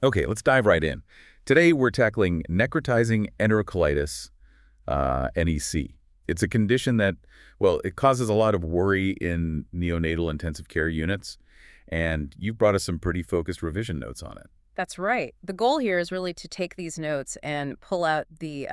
Okay, let's dive right in. Today we're tackling necrotizing enterocolitis, NEC. It's a condition that, well, it causes a lot of worry in neonatal intensive care units, and you've brought us some pretty focused revision notes on it. That's right. The goal here is really to take these notes and pull out the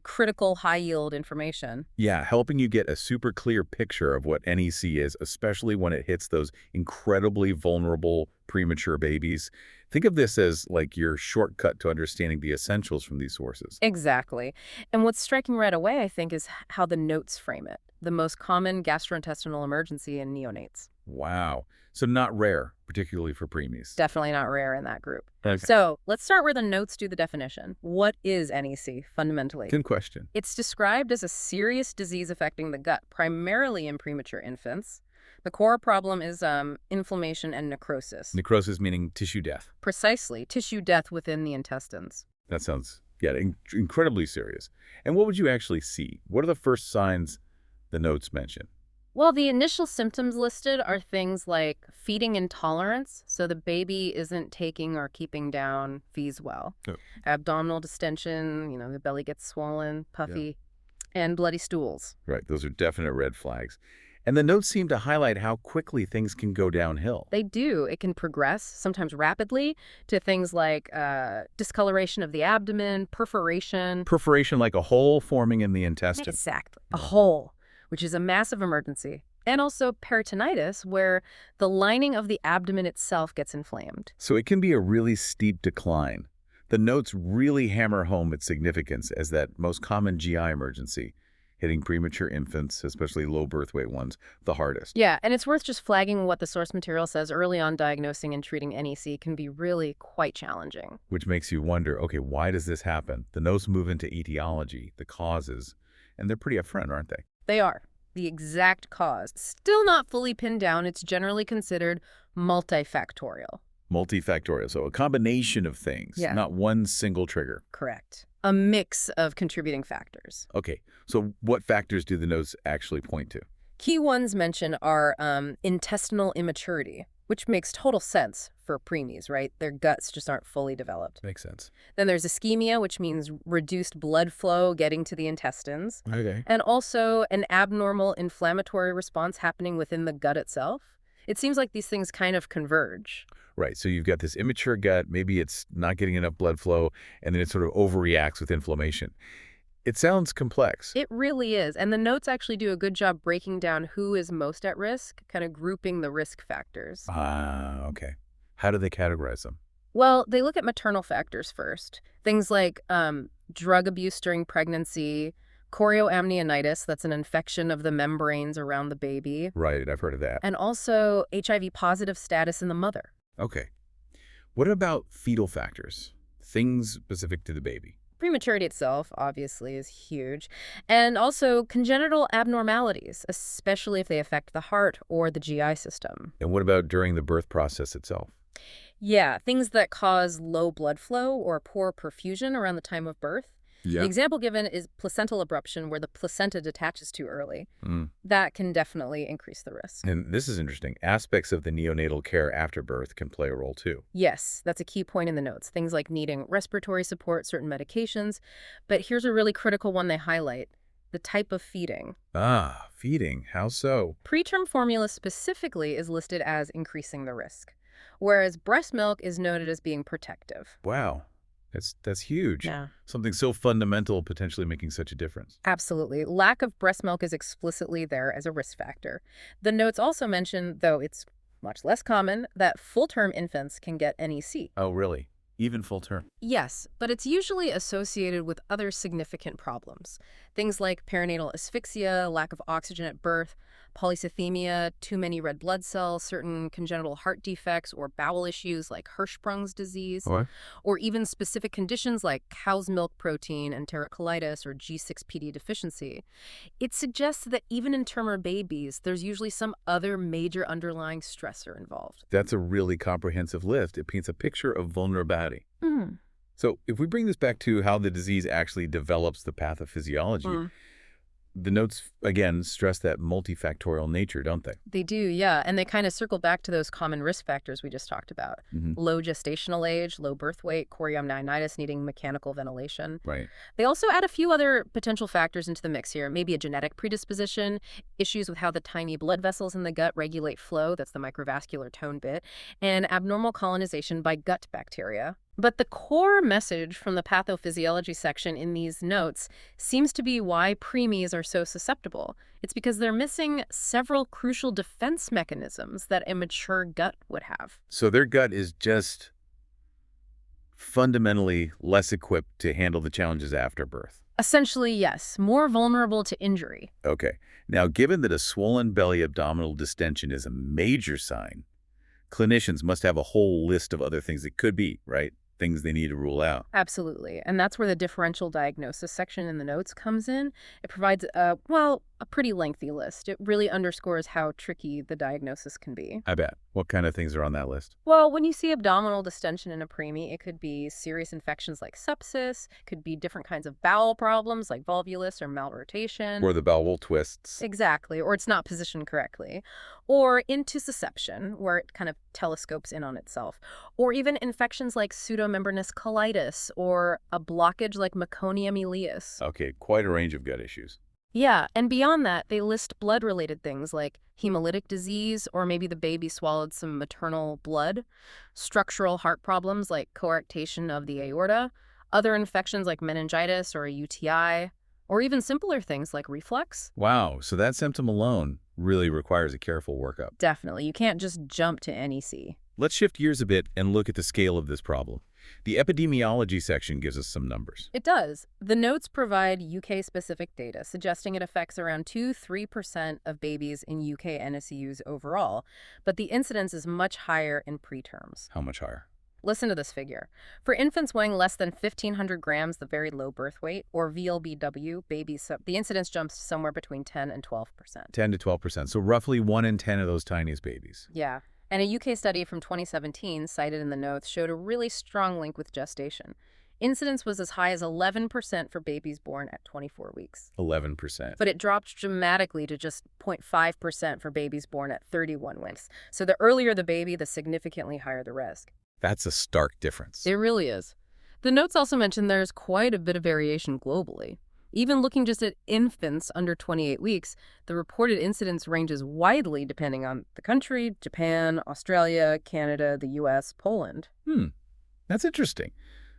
critical high-yield information. Yeah, helping you get a super clear picture of what NEC is, especially when it hits those incredibly vulnerable premature babies. Think of this as like your shortcut to understanding the essentials from these sources. Exactly. And what's striking right away, I think, is how the notes frame it. The most common gastrointestinal emergency in neonates. Wow. So not rare, particularly for preemies. Definitely not rare in that group. Okay. So let's start where the notes do the definition. What is NEC, fundamentally? Good question. It's described as a serious disease affecting the gut, primarily in premature infants. The core problem is inflammation and necrosis. Necrosis meaning tissue death. Precisely, tissue death within the intestines. That sounds, yeah, incredibly serious. And what would you actually see? What are the first signs the notes mention? Well, the initial symptoms listed are things like feeding intolerance, so the baby isn't taking or keeping down fees well. Oh. Abdominal distension, the belly gets swollen, puffy, and bloody stools. Right, those are definite red flags. And the notes seem to highlight how quickly things can go downhill. They do. It can progress, sometimes rapidly, to things like discoloration of the abdomen, perforation. Perforation like a hole forming in the intestine. Exactly. A hole, which is a massive emergency. And also peritonitis, where the lining of the abdomen itself gets inflamed. So it can be a really steep decline. The notes really hammer home its significance as that most common GI emergency, hitting premature infants, especially low birth weight ones, the hardest. Yeah, and it's worth just flagging what the source material says early on. Diagnosing and treating NEC can be really quite challenging. Which makes you wonder, okay, why does this happen? The notes move into etiology, the causes, and they're pretty upfront, aren't they? They are. The exact cause, still not fully pinned down. It's generally considered multifactorial. Multifactorial, so a combination of things, not one single trigger. Correct. A mix of contributing factors. Okay, so what factors do the notes actually point to? Key ones mentioned are intestinal immaturity, which makes total sense for preemies, right? Their guts just aren't fully developed. Makes sense. Then there's ischemia, which means reduced blood flow getting to the intestines. Okay. And also an abnormal inflammatory response happening within the gut itself. It seems like these things kind of converge. Right, so you've got this immature gut, maybe it's not getting enough blood flow, and then it sort of overreacts with inflammation. It sounds complex. It really is. And the notes actually do a good job breaking down who is most at risk, kind of grouping the risk factors. Ah, okay. How do they categorize them? Well, they look at maternal factors first. Things like drug abuse during pregnancy, Chorioamnionitis, that's an infection of the membranes around the baby. Right, I've heard of that. And also HIV-positive status in the mother. Okay. What about fetal factors? Things specific to the baby. Prematurity itself, obviously, is huge. And also congenital abnormalities, especially if they affect the heart or the GI system. And what about during the birth process itself? Yeah, things that cause low blood flow or poor perfusion around the time of birth. Yeah. The example given is placental abruption, where the placenta detaches too early. Mm. That can definitely increase the risk. And this is interesting. Aspects of the neonatal care after birth can play a role too. Yes, that's a key point in the notes. Things like needing respiratory support, certain medications. But here's a really critical one they highlight: the type of feeding. Ah, feeding. How so? Preterm formula specifically is listed as increasing the risk, whereas breast milk is noted as being protective. Wow. That's huge. Yeah. Something so fundamental potentially making such a difference. Absolutely. Lack of breast milk is explicitly there as a risk factor. The notes also mention, though it's much less common, that full-term infants can get NEC. Oh, really? Even full term? Yes, but it's usually associated with other significant problems. Things like perinatal asphyxia, lack of oxygen at birth, polycythemia, too many red blood cells, certain congenital heart defects, or bowel issues like Hirschsprung's disease, What? or even specific conditions like cow's milk protein, enterocolitis, or G6PD deficiency. It suggests that even in term babies, there's usually some other major underlying stressor involved. That's a really comprehensive list. It paints a picture of vulnerability. Mm. So if we bring this back to how the disease actually develops the pathophysiology, the notes, again, stress that multifactorial nature, don't they? They do, yeah, and they kind of circle back to those common risk factors we just talked about. Hmm. Low gestational age, low birth weight, chorioamnionitis needing mechanical ventilation. Right. They also add a few other potential factors into the mix here, maybe a genetic predisposition, issues with how the tiny blood vessels in the gut regulate flow, that's the microvascular tone bit, and abnormal colonization by gut bacteria. But the core message from the pathophysiology section in these notes seems to be why preemies are so susceptible. It's because they're missing several crucial defense mechanisms that a mature gut would have. So their gut is just fundamentally less equipped to handle the challenges after birth. Essentially, yes, more vulnerable to injury. Okay. Now, given that a swollen belly abdominal distension is a major sign, clinicians must have a whole list of other things it could be, right? Things they need to rule out. Absolutely. And that's where the differential diagnosis section in the notes comes in. It provides a pretty lengthy list. It really underscores how tricky the diagnosis can be. I bet. What kind of things are on that list? Well, when you see abdominal distension in a preemie, it could be serious infections like sepsis, could be different kinds of bowel problems like volvulus or malrotation. Or the bowel twists. Exactly, or it's not positioned correctly. Or intussusception, where it kind of telescopes in on itself. Or even infections like pseudomembranous colitis or a blockage like meconium ileus. Okay, quite a range of gut issues. Yeah, and beyond that, they list blood-related things like hemolytic disease, or maybe the baby swallowed some maternal blood, structural heart problems like coarctation of the aorta, other infections like meningitis or a UTI, or even simpler things like reflux. Wow, so that symptom alone really requires a careful workup. Definitely, you can't just jump to NEC. Let's shift gears a bit and look at the scale of this problem. The epidemiology section gives us some numbers. It does. The notes provide UK-specific data, suggesting it affects around 2–3% of babies in UK NICUs overall, but the incidence is much higher in preterms. How much higher? Listen to this figure. For infants weighing less than 1,500 grams, the very low birth weight, or VLBW, babies, the incidence jumps somewhere between 10 and 12%. 10 to 12%, so roughly 1 in 10 of those tiniest babies. Yeah. And a UK study from 2017, cited in the notes, showed a really strong link with gestation. Incidence was as high as 11% for babies born at 24 weeks. 11%. But it dropped dramatically to just 0.5% for babies born at 31 weeks. So the earlier the baby, the significantly higher the risk. That's a stark difference. It really is. The notes also mention there's quite a bit of variation globally. Even looking just at infants under 28 weeks, the reported incidence ranges widely depending on the country: Japan, Australia, Canada, the US, Poland. That's interesting.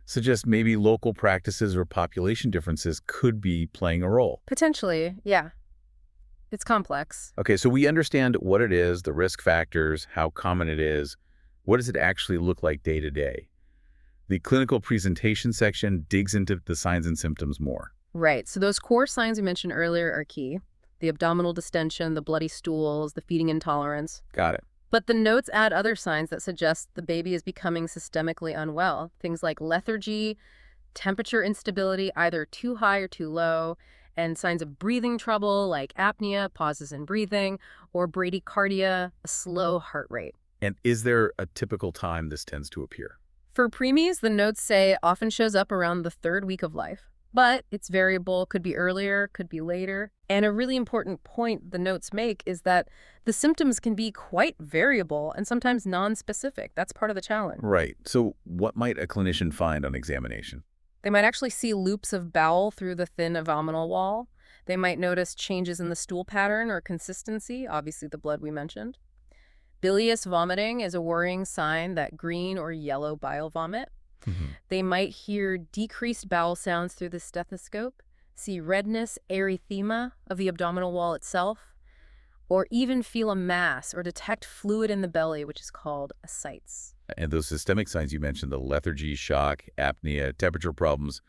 Suggests maybe local practices or population differences could be playing a role. Potentially, yeah. It's complex. Okay, so we understand what it is, the risk factors, how common it is. What does it actually look like day to day? The clinical presentation section digs into the signs and symptoms more. Right. So those core signs we mentioned earlier are key. The abdominal distension, the bloody stools, the feeding intolerance. Got it. But the notes add other signs that suggest the baby is becoming systemically unwell. Things like lethargy, temperature instability, either too high or too low, and signs of breathing trouble like apnea, pauses in breathing, or bradycardia, a slow heart rate. And is there a typical time this tends to appear? For preemies, the notes say it often shows up around the 3rd week of life. But it's variable, could be earlier, could be later. And a really important point the notes make is that the symptoms can be quite variable and sometimes non-specific. That's part of the challenge. Right. So what might a clinician find on examination? They might actually see loops of bowel through the thin abdominal wall. They might notice changes in the stool pattern or consistency, obviously the blood we mentioned. Bilious vomiting is a worrying sign, that green or yellow bile vomit. They might hear decreased bowel sounds through the stethoscope, see redness, erythema of the abdominal wall itself, or even feel a mass or detect fluid in the belly, which is called ascites. And those systemic signs you mentioned, the lethargy, shock, apnea, temperature problems,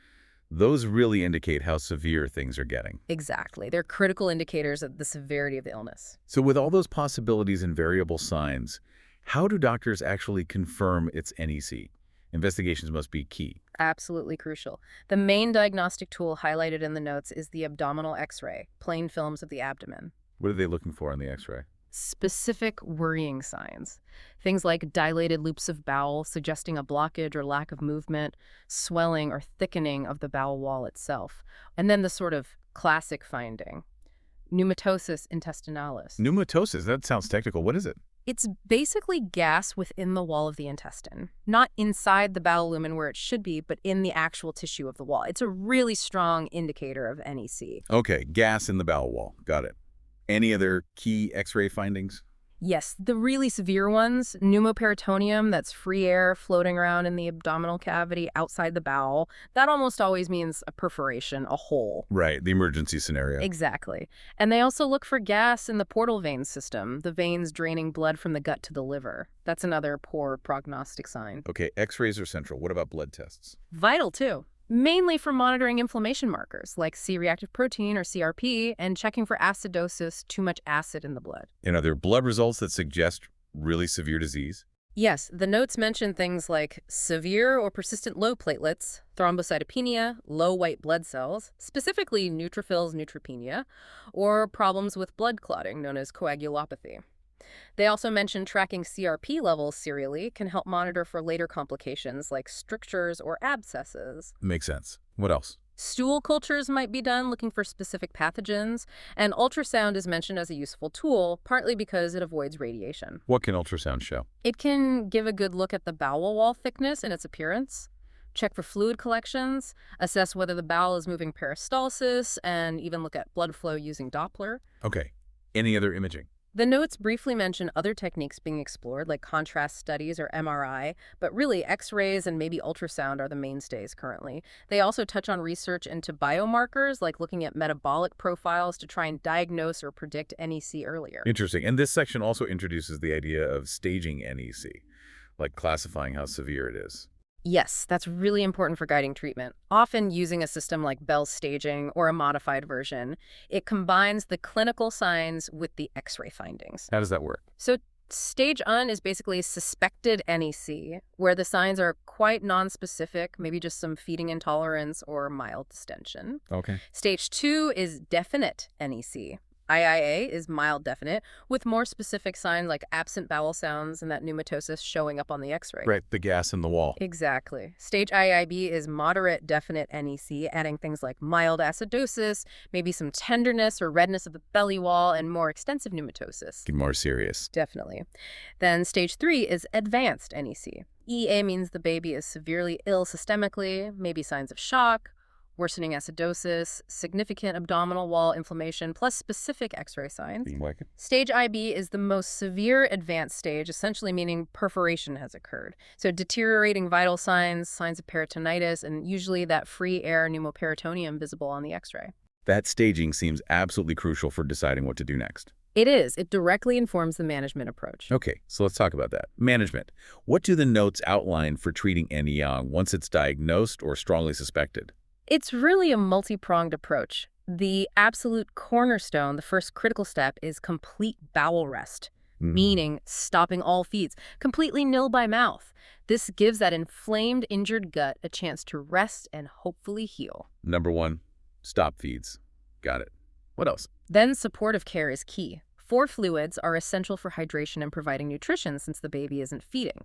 those really indicate how severe things are getting. Exactly. They're critical indicators of the severity of the illness. So with all those possibilities and variable signs, how do doctors actually confirm it's NEC? Investigations must be key. Absolutely crucial. The main diagnostic tool highlighted in the notes is the abdominal X-ray, plain films of the abdomen. What are they looking for in the X-ray? Specific worrying signs. Things like dilated loops of bowel suggesting a blockage or lack of movement, swelling or thickening of the bowel wall itself. And then the sort of classic finding, pneumatosis intestinalis. Pneumatosis, that sounds technical. What is it? It's basically gas within the wall of the intestine, not inside the bowel lumen where it should be, but in the actual tissue of the wall. It's a really strong indicator of NEC. Okay, gas in the bowel wall. Got it. Any other key X-ray findings? Yes, the really severe ones, pneumoperitoneum, that's free air floating around in the abdominal cavity outside the bowel, that almost always means a perforation, a hole. Right, the emergency scenario. Exactly. And they also look for gas in the portal vein system, the veins draining blood from the gut to the liver. That's another poor prognostic sign. Okay, X-rays are central. What about blood tests? Vital, too. Mainly for monitoring inflammation markers like C-reactive protein or CRP and checking for acidosis, too much acid in the blood. And are there blood results that suggest really severe disease? Yes, the notes mention things like severe or persistent low platelets, thrombocytopenia, low white blood cells, specifically neutrophils neutropenia, or problems with blood clotting known as coagulopathy. They also mention tracking CRP levels serially can help monitor for later complications like strictures or abscesses. Makes sense. What else? Stool cultures might be done looking for specific pathogens, and ultrasound is mentioned as a useful tool, partly because it avoids radiation. What can ultrasound show? It can give a good look at the bowel wall thickness and its appearance, check for fluid collections, assess whether the bowel is moving peristalsis, and even look at blood flow using Doppler. Okay. Any other imaging? The notes briefly mention other techniques being explored, like contrast studies or MRI, but really X-rays and maybe ultrasound are the mainstays currently. They also touch on research into biomarkers, like looking at metabolic profiles to try and diagnose or predict NEC earlier. Interesting. And this section also introduces the idea of staging NEC, like classifying how severe it is. Yes, that's really important for guiding treatment. Often using a system like Bell's staging or a modified version, it combines the clinical signs with the X-ray findings. How does that work? So stage 1 is basically suspected NEC, where the signs are quite nonspecific, maybe just some feeding intolerance or mild distension. Okay. Stage 2 is definite NEC. IIA is mild definite, with more specific signs like absent bowel sounds and that pneumatosis showing up on the X-ray. Right, the gas in the wall. Exactly. Stage IIB is moderate definite NEC, adding things like mild acidosis, maybe some tenderness or redness of the belly wall, and more extensive pneumatosis. Get more serious. Definitely. Then stage 3 is advanced NEC. EA means the baby is severely ill systemically, maybe signs of shock, worsening acidosis, significant abdominal wall inflammation, plus specific X-ray signs. Stage IB is the most severe advanced stage, essentially meaning perforation has occurred. So deteriorating vital signs, signs of peritonitis, and usually that free air pneumoperitoneum visible on the X-ray. That staging seems absolutely crucial for deciding what to do next. It is. It directly informs the management approach. Okay, so let's talk about that. Management. What do the notes outline for treating NE young once it's diagnosed or strongly suspected? It's really a multi-pronged approach. The absolute cornerstone, the first critical step, is complete bowel rest, meaning stopping all feeds, completely nil by mouth. This gives that inflamed, injured gut a chance to rest and hopefully heal. Number 1, stop feeds. Got it. What else? Then supportive care is key. 4 fluids are essential for hydration and providing nutrition since the baby isn't feeding.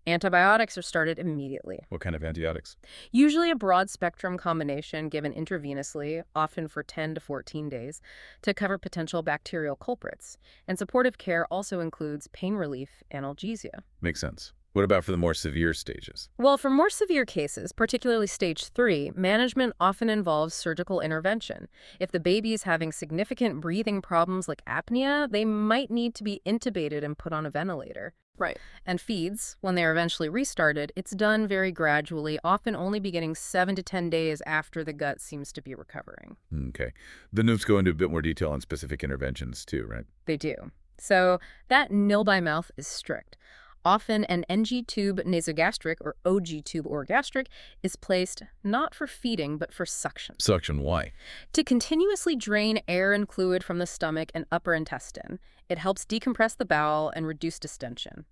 Antibiotics are started immediately. What kind of antibiotics? Usually a broad-spectrum combination given intravenously, often for 10 to 14 days, to cover potential bacterial culprits. And supportive care also includes pain relief analgesia. Makes sense. What about for the more severe stages? Well, for more severe cases, particularly stage 3, management often involves surgical intervention. If the baby is having significant breathing problems like apnea, they might need to be intubated and put on a ventilator. Right. And feeds, when they're eventually restarted, it's done very gradually, often only beginning 7 to 10 days after the gut seems to be recovering. Okay. The notes go into a bit more detail on specific interventions too, right? They do. So that nil by mouth is strict. Often an NG tube nasogastric or OG tube orogastric is placed not for feeding but for suction. Suction, why? To continuously drain air and fluid from the stomach and upper intestine. It helps decompress the bowel and reduce distension.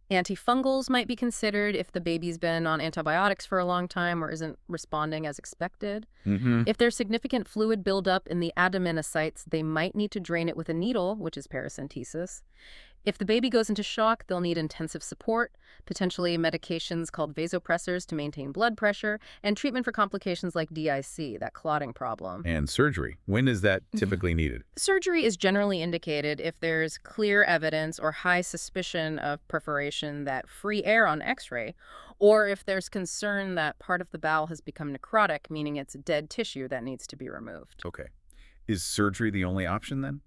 Antifungals might be considered if the baby's been on antibiotics for a long time or isn't responding as expected. If there's significant fluid buildup in the abdominocytes, they might need to drain it with a needle, which is paracentesis. If the baby goes into shock, they'll need intensive support, potentially medications called vasopressors to maintain blood pressure, and treatment for complications like DIC, that clotting problem. And surgery. When is that typically needed? Surgery is generally indicated if there's clear evidence or high suspicion of perforation that free air on X-ray, or if there's concern that part of the bowel has become necrotic, meaning it's dead tissue that needs to be removed. Okay. Is surgery the only option then?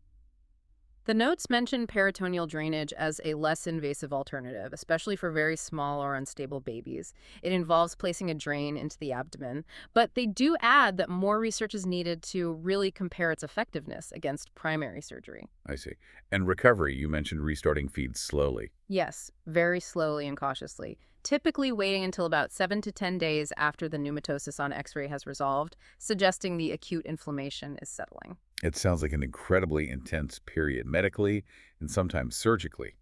The notes mention peritoneal drainage as a less invasive alternative, especially for very small or unstable babies. It involves placing a drain into the abdomen, but they do add that more research is needed to really compare its effectiveness against primary surgery. I see. And recovery, you mentioned restarting feeds slowly. Yes, very slowly and cautiously, typically waiting until about 7 to 10 days after the pneumatosis on X-ray has resolved, suggesting the acute inflammation is settling. It sounds like an incredibly intense period medically and sometimes surgically.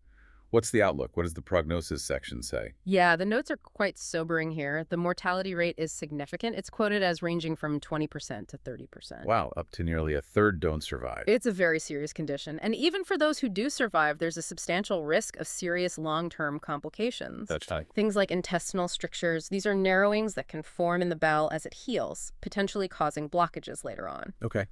What's the outlook? What does the prognosis section say? Yeah, the notes are quite sobering here. The mortality rate is significant. It's quoted as ranging from 20% to 30%. Wow, up to nearly a third don't survive. It's a very serious condition. And even for those who do survive, there's a substantial risk of serious long-term complications. That's right. Things like intestinal strictures. These are narrowings that can form in the bowel as it heals, potentially causing blockages later on. Okay.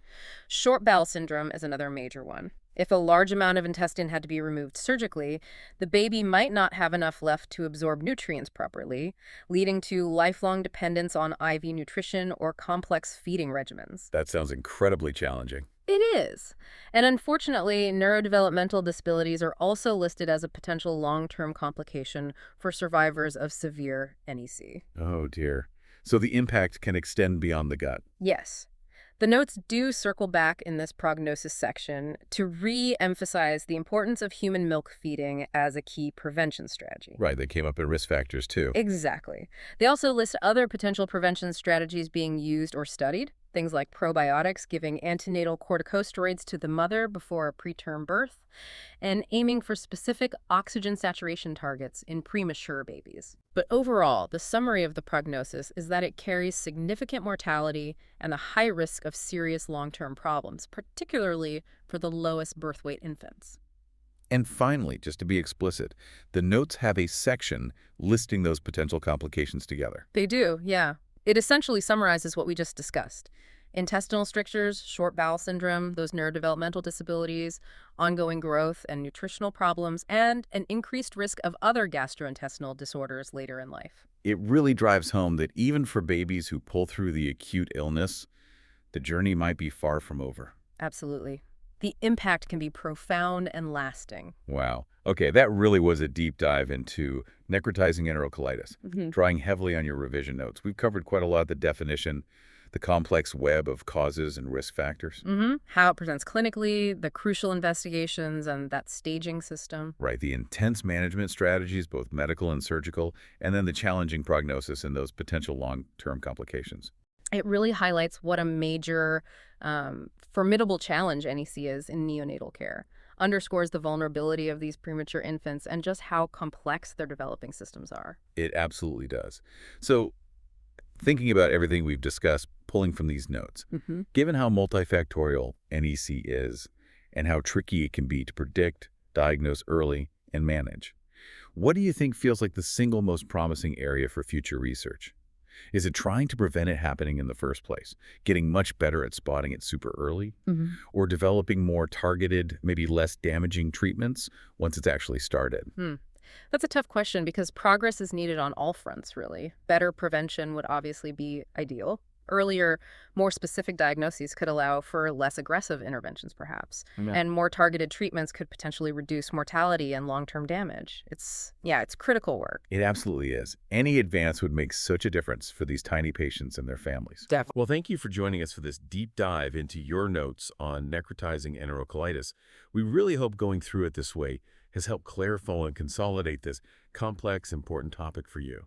Short bowel syndrome is another major one. If a large amount of intestine had to be removed surgically, the baby might not have enough left to absorb nutrients properly, leading to lifelong dependence on IV nutrition or complex feeding regimens. That sounds incredibly challenging. It is. And unfortunately, neurodevelopmental disabilities are also listed as a potential long-term complication for survivors of severe NEC. Oh, dear. So the impact can extend beyond the gut. Yes. The notes do circle back in this prognosis section to re-emphasize the importance of human milk feeding as a key prevention strategy. Right, they came up in risk factors too. Exactly. They also list other potential prevention strategies being used or studied, things like probiotics, giving antenatal corticosteroids to the mother before a preterm birth, and aiming for specific oxygen saturation targets in premature babies. But overall, the summary of the prognosis is that it carries significant mortality and a high risk of serious long-term problems, particularly for the lowest birth weight infants. And finally, just to be explicit, the notes have a section listing those potential complications together. They do, yeah. It essentially summarizes what we just discussed. Intestinal strictures, short bowel syndrome, those neurodevelopmental disabilities, ongoing growth and nutritional problems, and an increased risk of other gastrointestinal disorders later in life. It really drives home that even for babies who pull through the acute illness, the journey might be far from over. Absolutely. The impact can be profound and lasting. Wow. Okay, that really was a deep dive into necrotizing enterocolitis, drawing heavily on your revision notes. We've covered quite a lot of the definition, the complex web of causes and risk factors. How it presents clinically, the crucial investigations, and that staging system. Right, the intense management strategies, both medical and surgical, and then the challenging prognosis and those potential long-term complications. It really highlights what a major, formidable challenge NEC is in neonatal care, underscores the vulnerability of these premature infants and just how complex their developing systems are. It absolutely does. So, thinking about everything we've discussed, pulling from these notes, given how multifactorial NEC is and how tricky it can be to predict, diagnose early, and manage, what do you think feels like the single most promising area for future research? Is it trying to prevent it happening in the first place, getting much better at spotting it super early, or developing more targeted, maybe less damaging treatments once it's actually started? That's a tough question because progress is needed on all fronts, really. Better prevention would obviously be ideal. Earlier, more specific diagnoses could allow for less aggressive interventions, perhaps. And more targeted treatments could potentially reduce mortality and long-term damage. It's critical work. It absolutely is. Any advance would make such a difference for these tiny patients and their families. Definitely. Well, thank you for joining us for this deep dive into your notes on necrotizing enterocolitis. We really hope going through it this way has helped clarify and consolidate this complex, important topic for you.